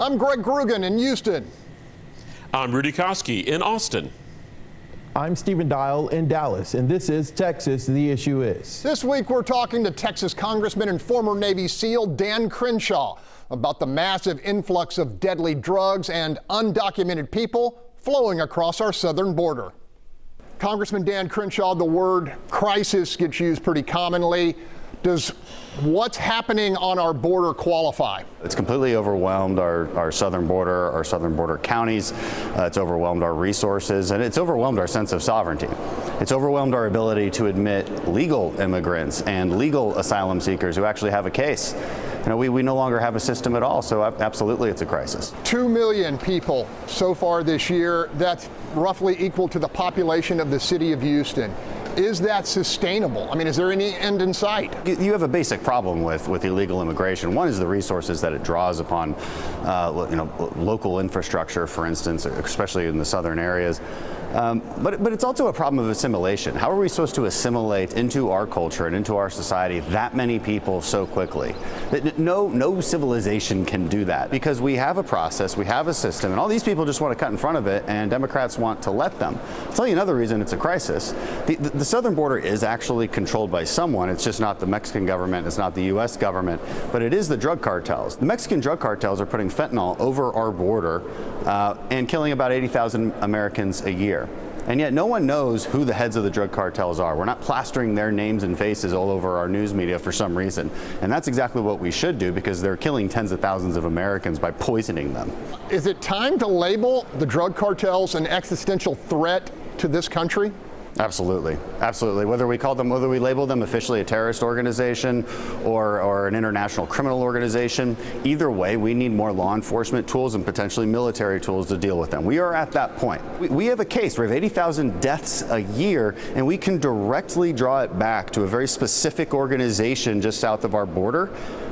I'm Greg Groogan in Houston. I'm Rudy Koski in Austin. I'm Stephen Dial in Dallas, and this is Texas, The Issue Is. This week we're talking to Texas Congressman and former Navy SEAL Dan Crenshaw about the massive influx of deadly drugs and undocumented people flowing across our southern border. Congressman Dan Crenshaw, the word crisis gets used pretty commonly. Does what's happening on our border qualify? It's completely overwhelmed our southern border counties. It's overwhelmed our resources, and it's overwhelmed our sense of sovereignty. It's overwhelmed our ability to admit legal immigrants and legal asylum seekers who actually have a case. You know, we no longer have a system at all, so absolutely it's a crisis. 2 million people so far this year. That's roughly equal to the population of the city of Houston. Is that sustainable? I mean, is there any end in sight? You have a basic problem with illegal immigration. One is the resources that it draws upon, local infrastructure, for instance, especially in the southern areas. But it's also a problem of assimilation. How are we supposed to assimilate into our culture and into our society that many people so quickly? No civilization can do that, because we have a process, we have a system, and all these people just want to cut in front of it, and Democrats want to let them. I'll tell you another reason it's a crisis. The southern border is actually controlled by someone. It's just not the Mexican government, it's not the U.S. government, but it is the drug cartels. The Mexican drug cartels are putting fentanyl over our border and killing about 80,000 Americans a year. And yet no one knows who the heads of the drug cartels are. We're not plastering their names and faces all over our news media for some reason. And that's exactly what we should do, because they're killing tens of thousands of Americans by poisoning them. Is it time to label the drug cartels an existential threat to this country? Absolutely. Absolutely. Whether we label them officially a terrorist organization or an international criminal organization, either way, we need more law enforcement tools and potentially military tools to deal with them. We are at that point. We have a case. We have 80,000 deaths a year, and we can directly draw it back to a very specific organization just south of our border.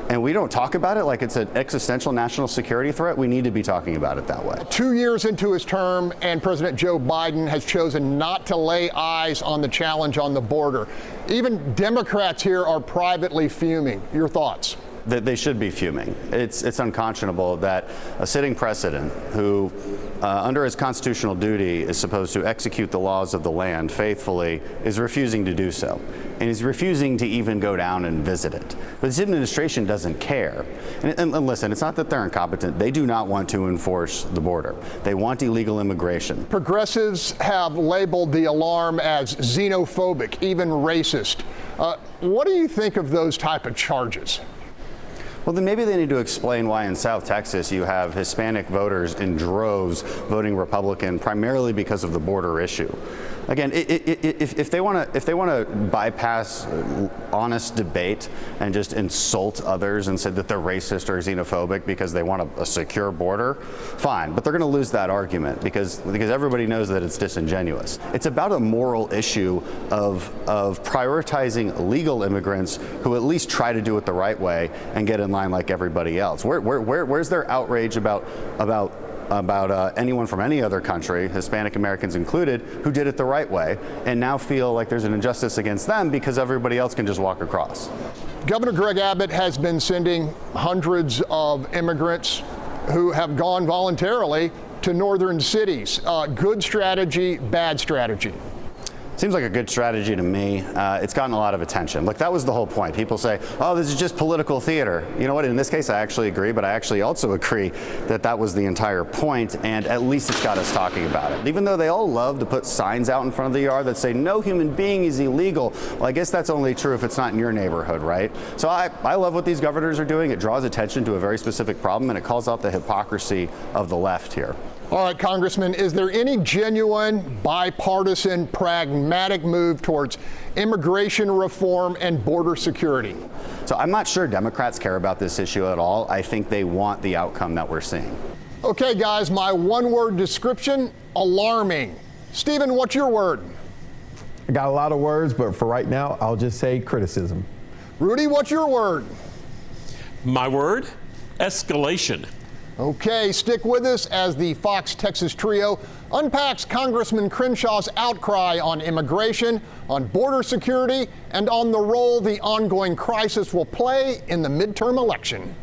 And we don't talk about it like it's an existential national security threat. We need to be talking about it that way. 2 years into his term, and President Joe Biden has chosen not to lay eyes on the challenge on the border. Even Democrats here are privately fuming. Your thoughts? That they should be fuming. It's unconscionable that a sitting president who, under his constitutional duty, is supposed to execute the laws of the land faithfully, is refusing to do so. And he's refusing to even go down and visit it. But this administration doesn't care. And listen, it's not that they're incompetent. They do not want to enforce the border. They want illegal immigration. Progressives have labeled the alarm as xenophobic, even racist. What do you think of those type of charges? Well, then maybe they need to explain why in South Texas you have Hispanic voters in droves voting Republican primarily because of the border issue. Again, if they want to bypass honest debate and just insult others and say that they're racist or xenophobic because they want a secure border, fine. But they're going to lose that argument because everybody knows that it's disingenuous. It's about a moral issue of prioritizing legal immigrants who at least try to do it the right way and get in line like everybody else. Where's their outrage about anyone from any other country, Hispanic Americans included, who did it the right way and now feel like there's an injustice against them because everybody else can just walk across? Governor Greg Abbott has been sending hundreds of immigrants who have gone voluntarily to northern cities. Good strategy, bad strategy? Seems like a good strategy to me. It's gotten a lot of attention. Look, that was the whole point. People say, oh, this is just political theater. You know what? In this case, I actually agree, but I actually also agree that that was the entire point, and at least it's got us talking about it. Even though they all love to put signs out in front of the yard that say, no human being is illegal, well, I guess that's only true if it's not in your neighborhood, right? So I love what these governors are doing. It draws attention to a very specific problem, and it calls out the hypocrisy of the left here. All right, Congressman, is there any genuine, bipartisan, pragmatic move towards immigration reform and border security? So I'm not sure Democrats care about this issue at all. I think they want the outcome that we're seeing. Okay, guys, my one-word description, alarming. Stephen, what's your word? I got a lot of words, but for right now, I'll just say criticism. Rudy, what's your word? My word? Escalation. Okay, stick with us as the Fox Texas Trio unpacks Congressman Crenshaw's outcry on immigration, on border security, and on the role the ongoing crisis will play in the midterm election.